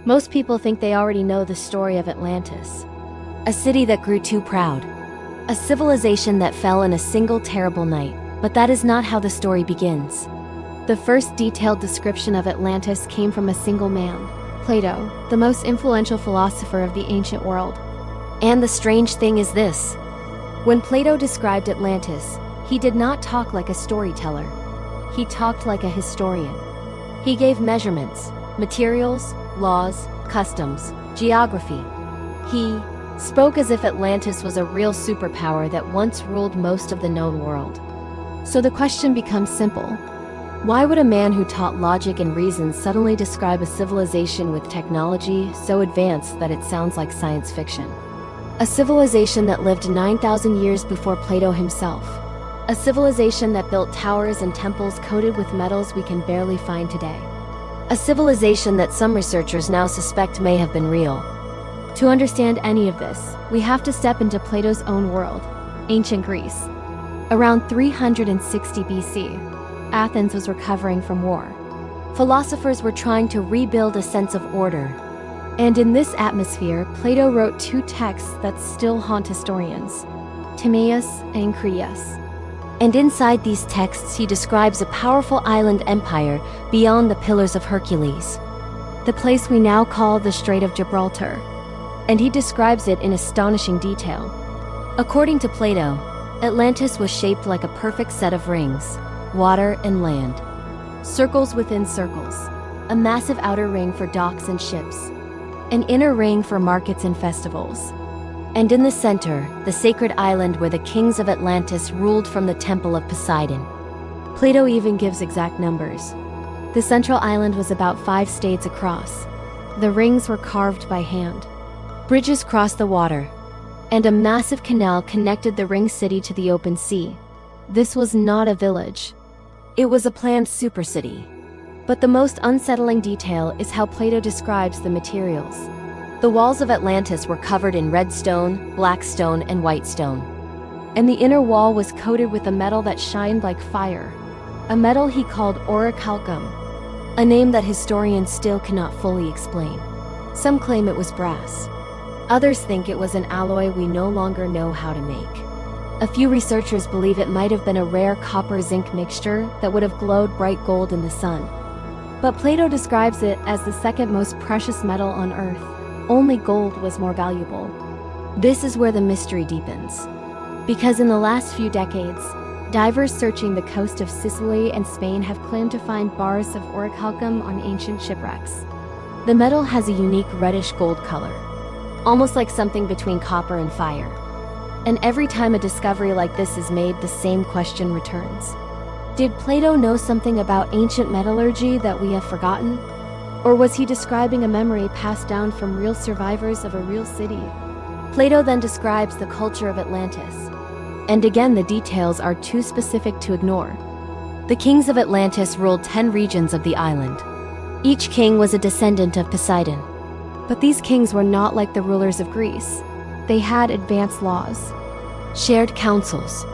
Most people think they already know the story of Atlantis. A city that grew too proud. A civilization that fell in a single terrible night. But that is not how the story begins. The first detailed description of Atlantis came from a single man, Plato, the most influential philosopher of the ancient world. And the strange thing is this. When Plato described Atlantis, he did not talk like a storyteller. He talked like a historian. He gave measurements, materials, laws, customs, geography. He spoke as if Atlantis was a real superpower that once ruled most of the known world. So the question becomes simple. Why would a man who taught logic and reason suddenly describe a civilization with technology so advanced that it sounds like science fiction? A civilization that lived 9,000 years before Plato himself. A civilization that built towers and temples coated with metals we can barely find today. A civilization that some researchers now suspect may have been real. To understand any of this, we have to step into Plato's own world, ancient Greece. Around 360 BC, Athens was recovering from war. Philosophers were trying to rebuild a sense of order. And in this atmosphere, Plato wrote two texts that still haunt historians, Timaeus and Critias. And inside these texts he describes a powerful island empire beyond the Pillars of Hercules, the place we now call the Strait of Gibraltar. And he describes it in astonishing detail. According to Plato, Atlantis was shaped like a perfect set of rings, water and land. Circles within circles, a massive outer ring for docks and ships, an inner ring for markets and festivals. And in the center, the sacred island where the kings of Atlantis ruled from the temple of Poseidon. Plato even gives exact numbers. The central island was about 5 stades across. The rings were carved by hand. Bridges crossed the water, and a massive canal connected the ring city to the open sea. This was not a village. It was a planned super city. But the most unsettling detail is how Plato describes the materials. The walls of Atlantis were covered in red stone, black stone, and white stone. And the inner wall was coated with a metal that shined like fire. A metal he called Orichalcum, a name that historians still cannot fully explain. Some claim it was brass. Others think it was an alloy we no longer know how to make. A few researchers believe it might have been a rare copper-zinc mixture that would have glowed bright gold in the sun. But Plato describes it as the second most precious metal on Earth. Only gold was more valuable. This is where the mystery deepens. Because in the last few decades, divers searching the coast of Sicily and Spain have claimed to find bars of orichalcum on ancient shipwrecks. The metal has a unique reddish gold color, almost like something between copper and fire. And every time a discovery like this is made, the same question returns. Did Plato know something about ancient metallurgy that we have forgotten? Or was he describing a memory passed down from real survivors of a real city? Plato then describes the culture of Atlantis. And again, the details are too specific to ignore. The kings of Atlantis ruled 10 regions of the island. Each king was a descendant of Poseidon. But these kings were not like the rulers of Greece. They had advanced laws, shared councils,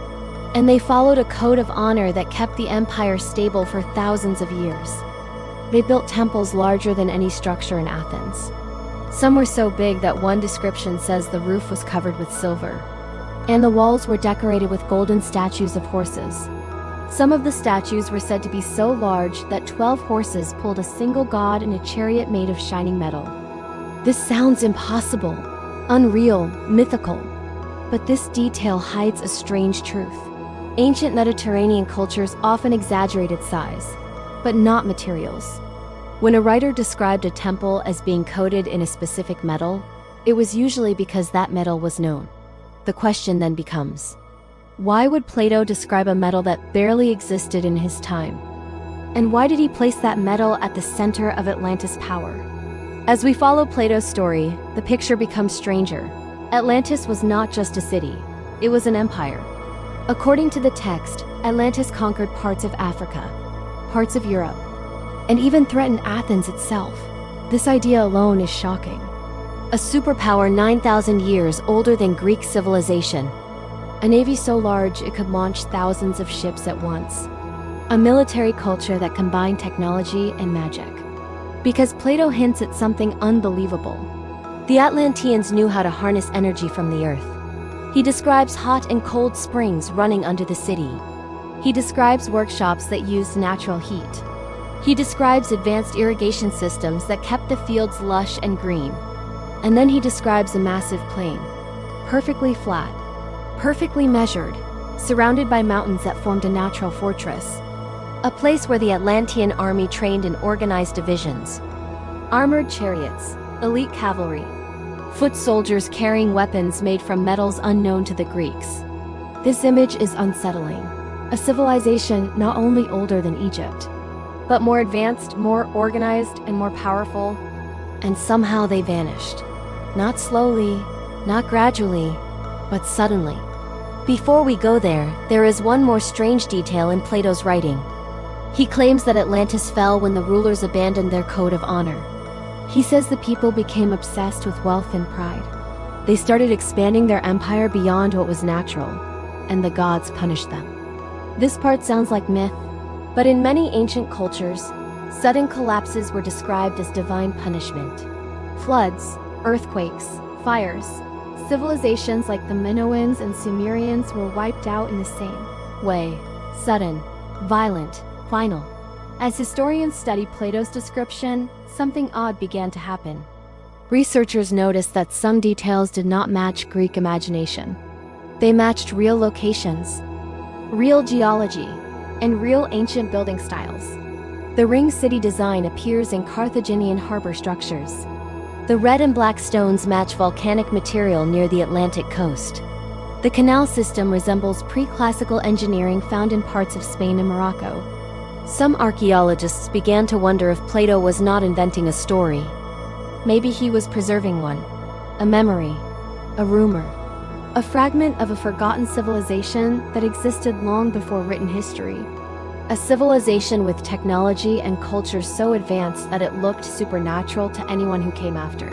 and they followed a code of honor that kept the empire stable for thousands of years. They built temples larger than any structure in Athens. Some were so big that one description says the roof was covered with silver, and the walls were decorated with golden statues of horses. Some of the statues were said to be so large that 12 horses pulled a single god in a chariot made of shining metal. This sounds impossible, unreal, mythical. But this detail hides a strange truth. Ancient Mediterranean cultures often exaggerated size, but not materials. When a writer described a temple as being coated in a specific metal, it was usually because that metal was known. The question then becomes, why would Plato describe a metal that barely existed in his time? And why did he place that metal at the center of Atlantis' power? As we follow Plato's story, the picture becomes stranger. Atlantis was not just a city, it was an empire. According to the text, Atlantis conquered parts of Africa, parts of Europe, and even threatened Athens itself. This idea alone is shocking. A superpower 9,000 years older than Greek civilization. A navy so large it could launch thousands of ships at once. A military culture that combined technology and magic. Because Plato hints at something unbelievable. The Atlanteans knew how to harness energy from the earth. He describes hot and cold springs running under the city. He describes workshops that used natural heat. He describes advanced irrigation systems that kept the fields lush and green. And then he describes a massive plain, perfectly flat, perfectly measured, surrounded by mountains that formed a natural fortress. A place where the Atlantean army trained in organized divisions. Armored chariots, elite cavalry, foot soldiers carrying weapons made from metals unknown to the Greeks. This image is unsettling. A civilization not only older than Egypt, but more advanced, more organized, and more powerful. And somehow they vanished. Not slowly, not gradually, but suddenly. Before we go there is one more strange detail in Plato's writing. He claims that Atlantis fell when the rulers abandoned their code of honor. He says the people became obsessed with wealth and pride. They started expanding their empire beyond what was natural, and the gods punished them. This part sounds like myth, but in many ancient cultures, sudden collapses were described as divine punishment. Floods, earthquakes, fires, civilizations like the Minoans and Sumerians were wiped out in the same way. Sudden, violent, final. As historians study Plato's description, something odd began to happen. Researchers noticed that some details did not match Greek imagination. They matched real locations, real geology, and real ancient building styles. The ring city design appears in Carthaginian harbor structures. The red and black stones match volcanic material near the Atlantic coast. The canal system resembles pre-classical engineering found in parts of Spain and Morocco. Some archaeologists began to wonder if Plato was not inventing a story. Maybe he was preserving one. A memory. A rumor. A fragment of a forgotten civilization that existed long before written history. A civilization with technology and culture so advanced that it looked supernatural to anyone who came after.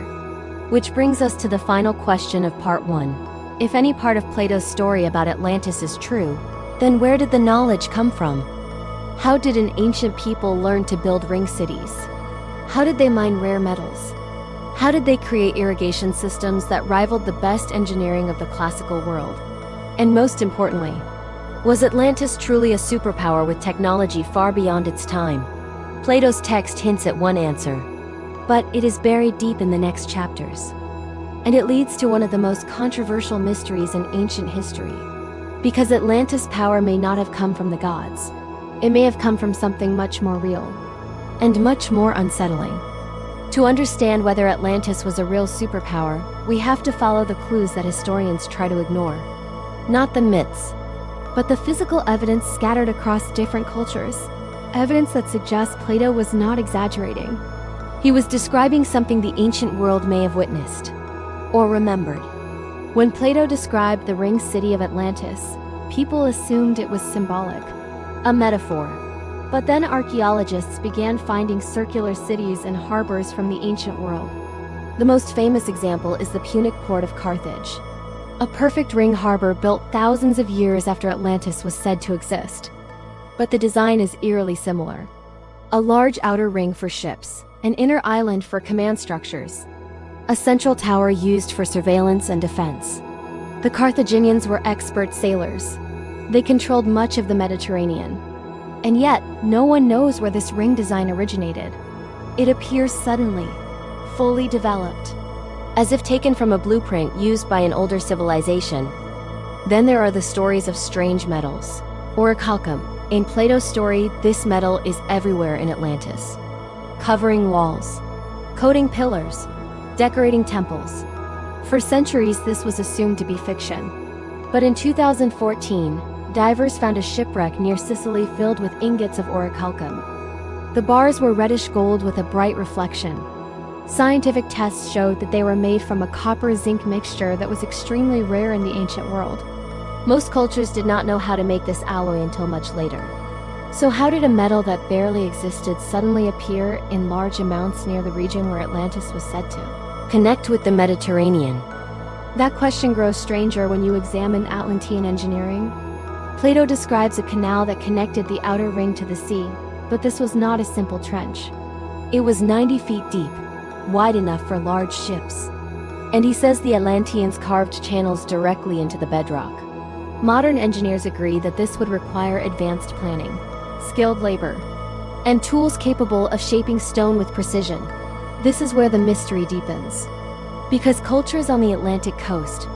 Which brings us to the final question of part 1. If any part of Plato's story about Atlantis is true, then where did the knowledge come from? How did an ancient people learn to build ring cities? How did they mine rare metals? How did they create irrigation systems that rivaled the best engineering of the classical world? And most importantly, was Atlantis truly a superpower with technology far beyond its time? Plato's text hints at one answer, but it is buried deep in the next chapters. And it leads to one of the most controversial mysteries in ancient history. Because Atlantis' power may not have come from the gods. It may have come from something much more real, and much more unsettling. To understand whether Atlantis was a real superpower, we have to follow the clues that historians try to ignore. Not the myths, but the physical evidence scattered across different cultures. Evidence that suggests Plato was not exaggerating. He was describing something the ancient world may have witnessed, or remembered. When Plato described the ring city of Atlantis, people assumed it was symbolic, a metaphor. But then archaeologists began finding circular cities and harbors from the ancient world. The most famous example is the Punic port of Carthage, a perfect ring harbor built thousands of years after Atlantis was said to exist. But the design is eerily similar. A large outer ring for ships, an inner island for command structures, a central tower used for surveillance and defense. The Carthaginians were expert sailors. They controlled much of the Mediterranean. And yet, no one knows where this ring design originated. It appears suddenly, fully developed, as if taken from a blueprint used by an older civilization. Then there are the stories of strange metals. Orichalcum. In Plato's story, this metal is everywhere in Atlantis. Covering walls, coating pillars, decorating temples. For centuries, this was assumed to be fiction. But in 2014, divers found a shipwreck near Sicily filled with ingots of orichalcum. The bars were reddish gold with a bright reflection. Scientific tests showed that they were made from a copper-zinc mixture that was extremely rare in the ancient world. Most cultures did not know how to make this alloy until much later. So how did a metal that barely existed suddenly appear in large amounts near the region where Atlantis was said to connect with the Mediterranean? That question grows stranger when you examine Atlantean engineering. Plato describes a canal that connected the outer ring to the sea, but this was not a simple trench. It was 90 feet deep, wide enough for large ships. And he says the Atlanteans carved channels directly into the bedrock. Modern engineers agree that this would require advanced planning, skilled labor, and tools capable of shaping stone with precision. This is where the mystery deepens. Because cultures on the Atlantic coast,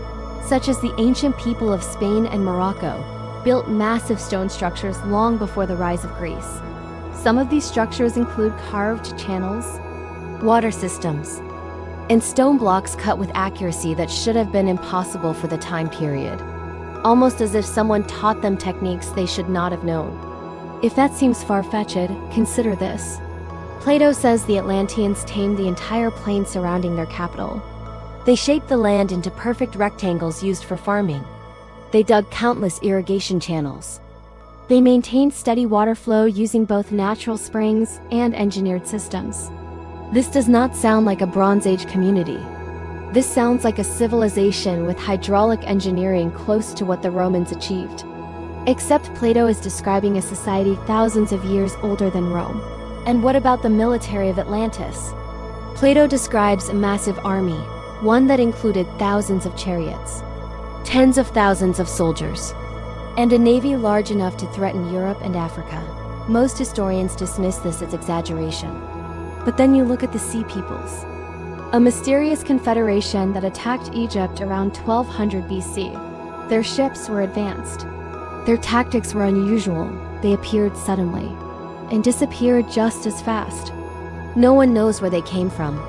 such as the ancient people of Spain and Morocco, built massive stone structures long before the rise of Greece. Some of these structures include carved channels, water systems, and stone blocks cut with accuracy that should have been impossible for the time period. Almost as if someone taught them techniques they should not have known. If that seems far-fetched, consider this. Plato says the Atlanteans tamed the entire plain surrounding their capital. They shaped the land into perfect rectangles used for farming. They dug countless irrigation channels. They maintained steady water flow using both natural springs and engineered systems. This does not sound like a Bronze Age community. This sounds like a civilization with hydraulic engineering close to what the Romans achieved. Except Plato is describing a society thousands of years older than Rome. And what about the military of Atlantis? Plato describes a massive army, one that included thousands of chariots, tens of thousands of soldiers, and a navy large enough to threaten Europe and Africa. Most historians dismiss this as exaggeration. But then you look at the Sea Peoples, a mysterious confederation that attacked Egypt around 1200 BC. Their ships were advanced. Their tactics were unusual. They appeared suddenly and disappeared just as fast. No one knows where they came from.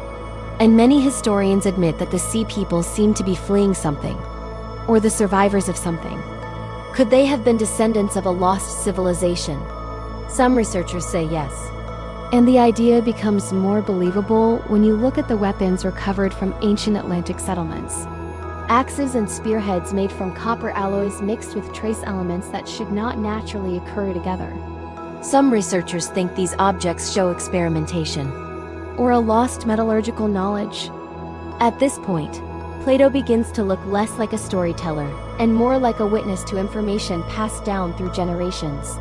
And many historians admit that the Sea Peoples seemed to be fleeing something, or the survivors of something. Could they have been descendants of a lost civilization? Some researchers say yes. And the idea becomes more believable when you look at the weapons recovered from ancient Atlantic settlements. Axes and spearheads made from copper alloys mixed with trace elements that should not naturally occur together. Some researchers think these objects show experimentation, or a lost metallurgical knowledge. At this point, Plato begins to look less like a storyteller, and more like a witness to information passed down through generations.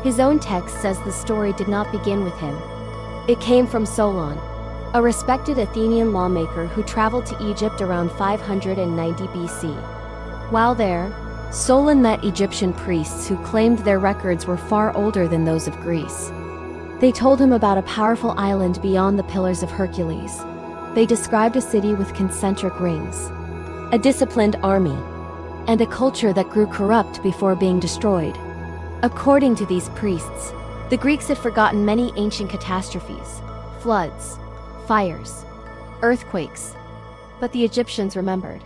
His own text says the story did not begin with him. It came from Solon, a respected Athenian lawmaker who traveled to Egypt around 590 BC. While there, Solon met Egyptian priests who claimed their records were far older than those of Greece. They told him about a powerful island beyond the Pillars of Hercules. They described a city with concentric rings, a disciplined army, and a culture that grew corrupt before being destroyed. According to these priests, the Greeks had forgotten many ancient catastrophes, floods, fires, earthquakes, but the Egyptians remembered.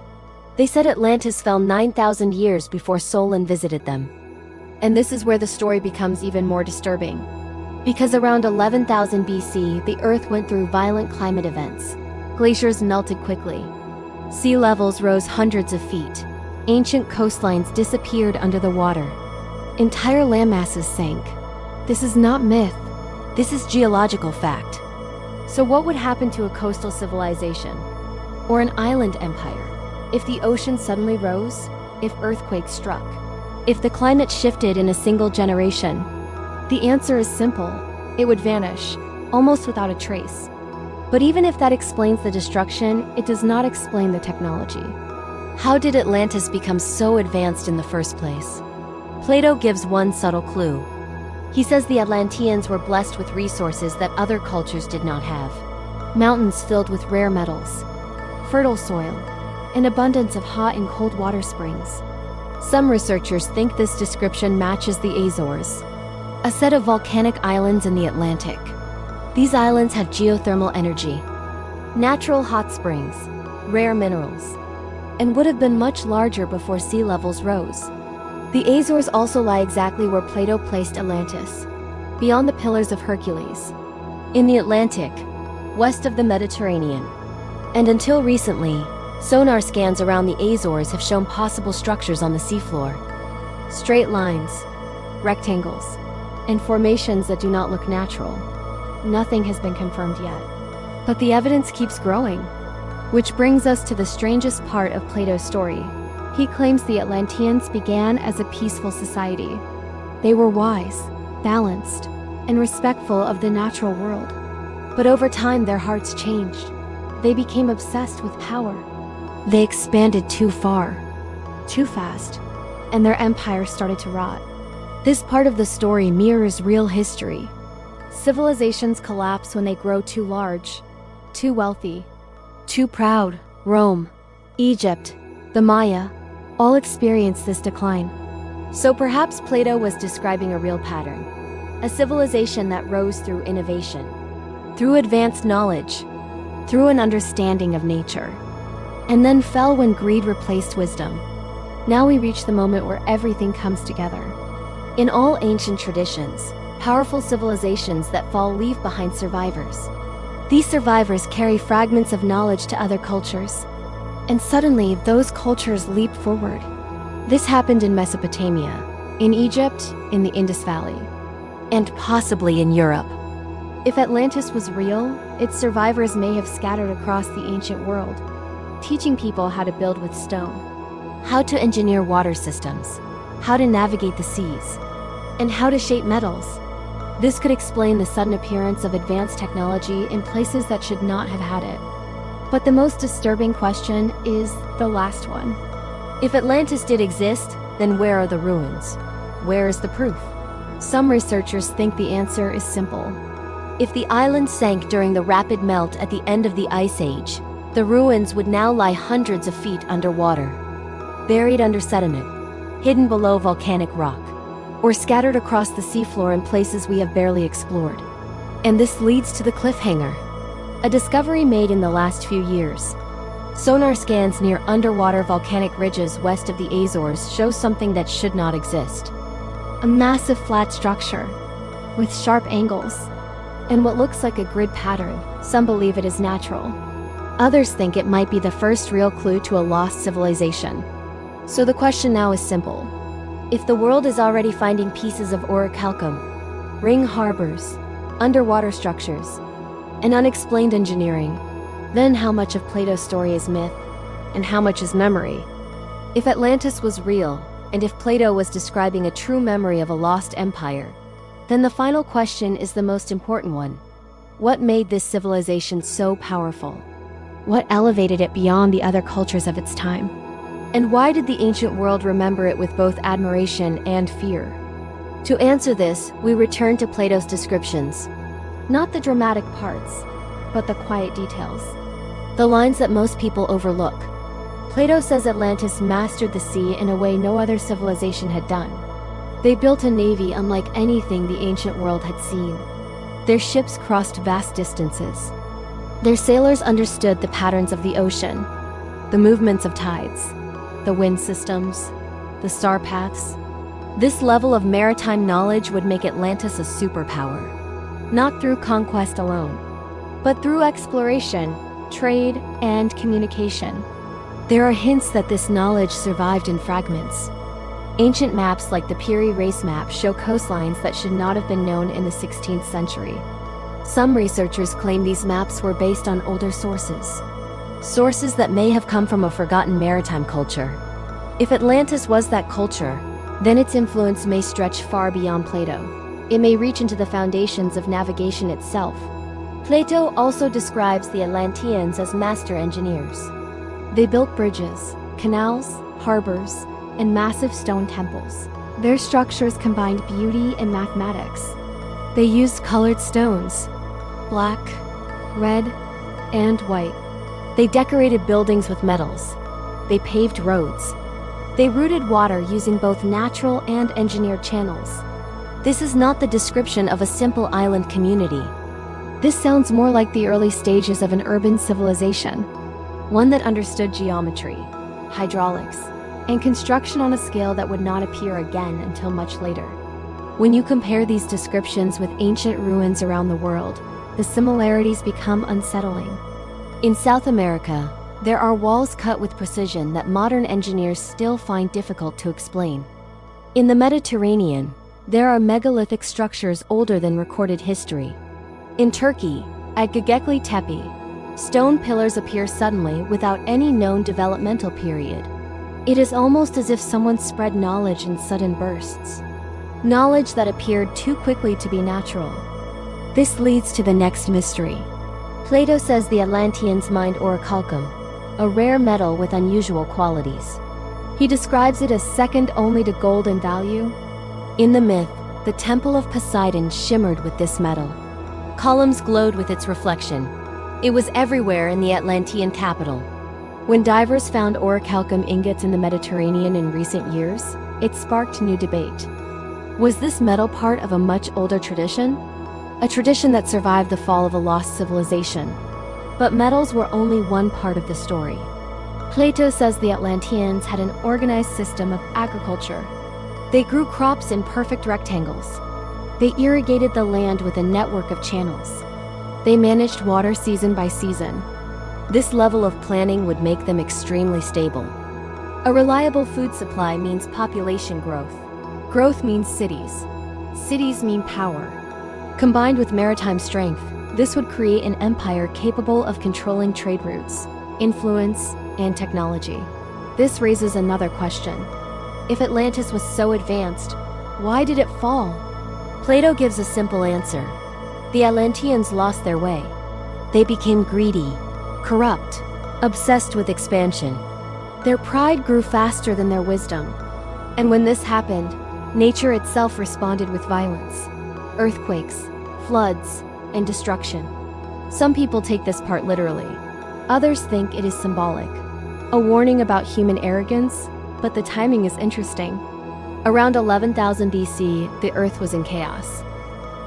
They said Atlantis fell 9,000 years before Solon visited them. And this is where the story becomes even more disturbing. Because around 11,000 BC, the Earth went through violent climate events. Glaciers melted quickly. Sea levels rose hundreds of feet. Ancient coastlines disappeared under the water. Entire landmasses sank. This is not myth. This is geological fact. So what would happen to a coastal civilization? Or an island empire? If the ocean suddenly rose? If earthquakes struck? If the climate shifted in a single generation? The answer is simple. It would vanish, almost without a trace. But even if that explains the destruction, it does not explain the technology. How did Atlantis become so advanced in the first place? Plato gives one subtle clue. He says the Atlanteans were blessed with resources that other cultures did not have. Mountains filled with rare metals, fertile soil, an abundance of hot and cold water springs. Some researchers think this description matches the Azores, a set of volcanic islands in the Atlantic. These islands have geothermal energy, natural hot springs, rare minerals, and would have been much larger before sea levels rose. The Azores also lie exactly where Plato placed Atlantis, beyond the Pillars of Hercules, in the Atlantic, west of the Mediterranean. And until recently, sonar scans around the Azores have shown possible structures on the seafloor. Straight lines, rectangles, and formations that do not look natural. Nothing has been confirmed yet. But the evidence keeps growing. Which brings us to the strangest part of Plato's story. He claims the Atlanteans began as a peaceful society. They were wise, balanced, and respectful of the natural world. But over time, their hearts changed. They became obsessed with power. They expanded too far, too fast, and their empire started to rot. This part of the story mirrors real history. Civilizations collapse when they grow too large, too wealthy, too proud. Rome, Egypt, the Maya, all experienced this decline. So perhaps Plato was describing a real pattern. A civilization that rose through innovation, through advanced knowledge, through an understanding of nature, and then fell when greed replaced wisdom. Now we reach the moment where everything comes together. In all ancient traditions, powerful civilizations that fall leave behind survivors. These survivors carry fragments of knowledge to other cultures, and suddenly those cultures leap forward. This happened in Mesopotamia, in Egypt, in the Indus Valley, and possibly in Europe. If Atlantis was real, its survivors may have scattered across the ancient world, teaching people how to build with stone, how to engineer water systems, how to navigate the seas, and how to shape metals. This could explain the sudden appearance of advanced technology in places that should not have had it. But the most disturbing question is the last one. If Atlantis did exist, then where are the ruins? Where is the proof? Some researchers think the answer is simple. If the island sank during the rapid melt at the end of the Ice Age, the ruins would now lie hundreds of feet underwater, buried under sediment, hidden below volcanic rock, or scattered across the seafloor in places we have barely explored. And this leads to the cliffhanger, a discovery made in the last few years. Sonar scans near underwater volcanic ridges west of the Azores show something that should not exist. A massive flat structure, with sharp angles, and what looks like a grid pattern. Some believe it is natural. Others think it might be the first real clue to a lost civilization. So the question now is simple. If the world is already finding pieces of Orichalcum, ring harbors, underwater structures, and unexplained engineering, then how much of Plato's story is myth, and how much is memory? If Atlantis was real, and if Plato was describing a true memory of a lost empire, then the final question is the most important one. What made this civilization so powerful? What elevated it beyond the other cultures of its time? And why did the ancient world remember it with both admiration and fear? To answer this, we return to Plato's descriptions. Not the dramatic parts, but the quiet details. The lines that most people overlook. Plato says Atlantis mastered the sea in a way no other civilization had done. They built a navy unlike anything the ancient world had seen. Their ships crossed vast distances. Their sailors understood the patterns of the ocean, the movements of tides, the wind systems, the star paths. This level of maritime knowledge would make Atlantis a superpower. Not through conquest alone, but through exploration, trade, and communication. There are hints that this knowledge survived in fragments. Ancient maps like the Piri race map show coastlines that should not have been known in the 16th century. Some researchers claim these maps were based on older sources that may have come from a forgotten maritime culture. If Atlantis was that culture, then its influence may stretch far beyond Plato. It may reach into the foundations of navigation itself. Plato also describes the Atlanteans as master engineers. They built bridges, canals, harbors, and massive stone temples. Their structures combined beauty and mathematics. They used colored stones, black, red, and white. They decorated buildings with metals. They paved roads. They routed water using both natural and engineered channels. This is not the description of a simple island community. This sounds more like the early stages of an urban civilization, one that understood geometry, hydraulics, and construction on a scale that would not appear again until much later. When you compare these descriptions with ancient ruins around the world, the similarities become unsettling. In South America, there are walls cut with precision that modern engineers still find difficult to explain. In the Mediterranean, there are megalithic structures older than recorded history. In Turkey, at Göbekli Tepe, stone pillars appear suddenly without any known developmental period. It is almost as if someone spread knowledge in sudden bursts. Knowledge that appeared too quickly to be natural. This leads to the next mystery. Plato says the Atlanteans mined Orichalcum, a rare metal with unusual qualities. He describes it as second only to gold in value. In the myth, the Temple of Poseidon shimmered with this metal. Columns glowed with its reflection. It was everywhere in the Atlantean capital. When divers found Orichalcum ingots in the Mediterranean in recent years, it sparked new debate. Was this metal part of a much older tradition? A tradition that survived the fall of a lost civilization. But metals were only one part of the story. Plato says the Atlanteans had an organized system of agriculture. They grew crops in perfect rectangles. They irrigated the land with a network of channels. They managed water season by season. This level of planning would make them extremely stable. A reliable food supply means population growth. Growth means cities. Cities mean power. Combined with maritime strength, this would create an empire capable of controlling trade routes, influence, and technology. This raises another question. If Atlantis was so advanced, why did it fall? Plato gives a simple answer. The Atlanteans lost their way. They became greedy, corrupt, obsessed with expansion. Their pride grew faster than their wisdom. And when this happened, nature itself responded with violence. Earthquakes, floods, and destruction. Some people take this part literally. Others think it is symbolic. A warning about human arrogance, but the timing is interesting. Around 11,000 BC, the Earth was in chaos.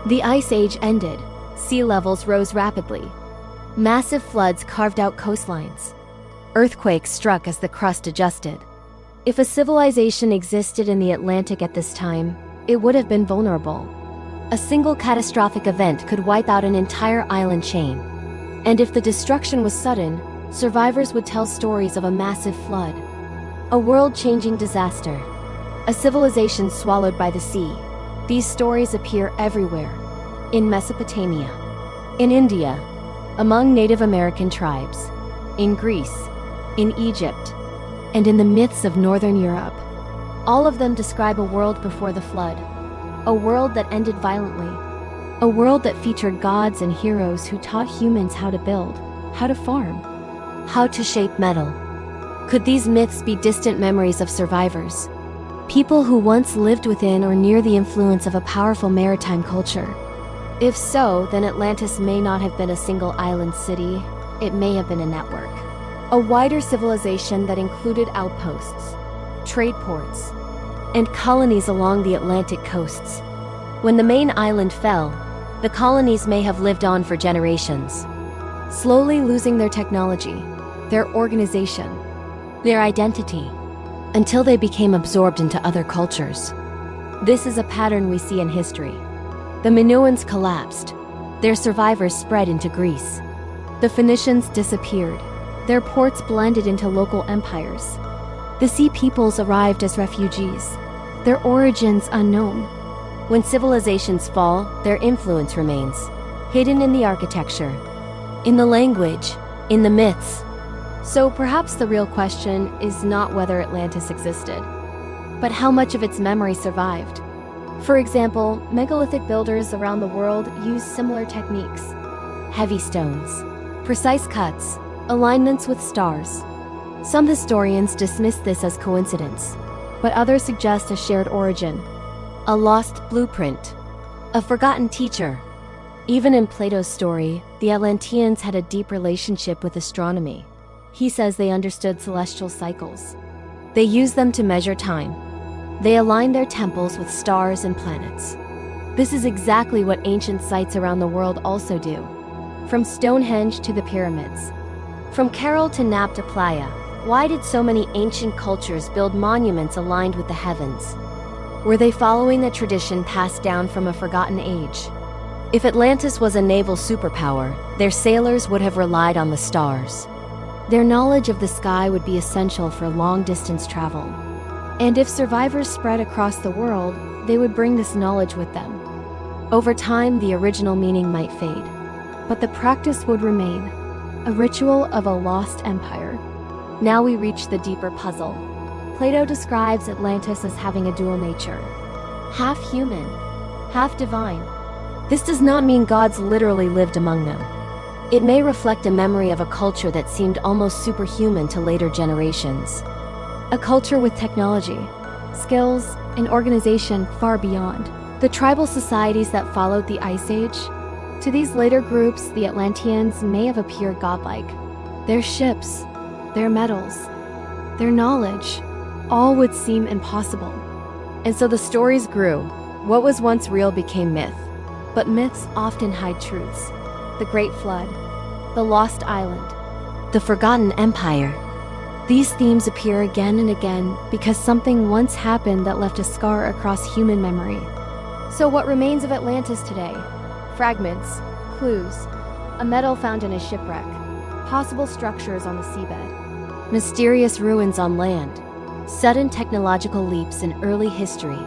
The Ice Age ended. Sea levels rose rapidly. Massive floods carved out coastlines. Earthquakes struck as the crust adjusted. If a civilization existed in the Atlantic at this time, it would have been vulnerable. A single catastrophic event could wipe out an entire island chain. And if the destruction was sudden, survivors would tell stories of a massive flood. A world-changing disaster. A civilization swallowed by the sea. These stories appear everywhere. In Mesopotamia. In India. Among Native American tribes. In Greece. In Egypt. And in the myths of Northern Europe. All of them describe a world before the flood. A world that ended violently. A world that featured gods and heroes who taught humans how to build, how to farm, how to shape metal. Could these myths be distant memories of survivors? People who once lived within or near the influence of a powerful maritime culture? If so, then Atlantis may not have been a single island city, it may have been a network. A wider civilization that included outposts, trade ports, and colonies along the Atlantic coasts. When the main island fell, the colonies may have lived on for generations, slowly losing their technology, their organization, their identity, until they became absorbed into other cultures. This is a pattern we see in history. The Minoans collapsed. Their survivors spread into Greece. The Phoenicians disappeared. Their ports blended into local empires. The Sea Peoples arrived as refugees, their origins unknown. When civilizations fall, their influence remains, hidden in the architecture, in the language, in the myths. So perhaps the real question is not whether Atlantis existed, but how much of its memory survived. For example, megalithic builders around the world use similar techniques. Heavy stones, precise cuts, alignments with stars. Some historians dismiss this as coincidence, but others suggest a shared origin, a lost blueprint, a forgotten teacher. Even in Plato's story, the Atlanteans had a deep relationship with astronomy. He says they understood celestial cycles. They used them to measure time. They aligned their temples with stars and planets. This is exactly what ancient sites around the world also do. From Stonehenge to the pyramids. From Cairo to Nabta Playa. Why did so many ancient cultures build monuments aligned with the heavens? Were they following the tradition passed down from a forgotten age? If Atlantis was a naval superpower, their sailors would have relied on the stars. Their knowledge of the sky would be essential for long-distance travel. And if survivors spread across the world, they would bring this knowledge with them. Over time, the original meaning might fade, but the practice would remain, a ritual of a lost empire. Now we reach the deeper puzzle. Plato describes Atlantis as having a dual nature. Half human, half divine. This does not mean gods literally lived among them. It may reflect a memory of a culture that seemed almost superhuman to later generations. A culture with technology, skills, and organization far beyond the tribal societies that followed the Ice Age. To these later groups, the Atlanteans may have appeared godlike. Their ships, their metals, their knowledge, all would seem impossible. And so the stories grew. What was once real became myth. But myths often hide truths. The Great Flood, the Lost Island, the Forgotten Empire. These themes appear again and again because something once happened that left a scar across human memory. So what remains of Atlantis today? Fragments, clues, a medal found in a shipwreck, possible structures on the seabed, mysterious ruins on land, sudden technological leaps in early history,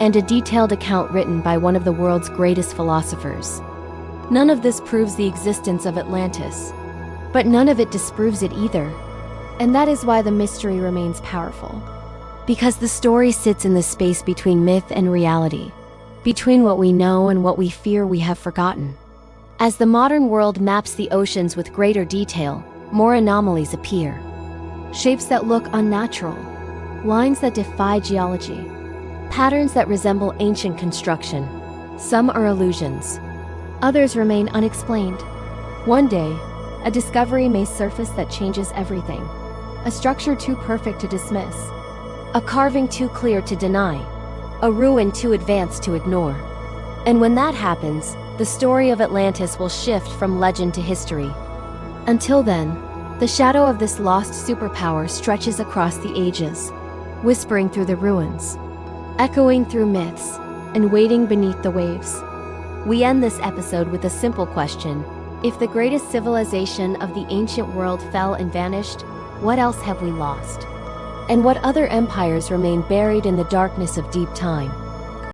and a detailed account written by one of the world's greatest philosophers. None of this proves the existence of Atlantis, but none of it disproves it either. And that is why the mystery remains powerful. Because the story sits in the space between myth and reality, between what we know and what we fear we have forgotten. As the modern world maps the oceans with greater detail, more anomalies appear. Shapes that look unnatural, lines that defy geology, patterns that resemble ancient construction. Some are illusions. Others remain unexplained. One day, a discovery may surface that changes everything. A structure too perfect to dismiss. A carving too clear to deny. A ruin too advanced to ignore. And when that happens, the story of Atlantis will shift from legend to history. Until then, the shadow of this lost superpower stretches across the ages, whispering through the ruins, echoing through myths, and waiting beneath the waves. We end this episode with a simple question. If the greatest civilization of the ancient world fell and vanished, what else have we lost? And what other empires remain buried in the darkness of deep time?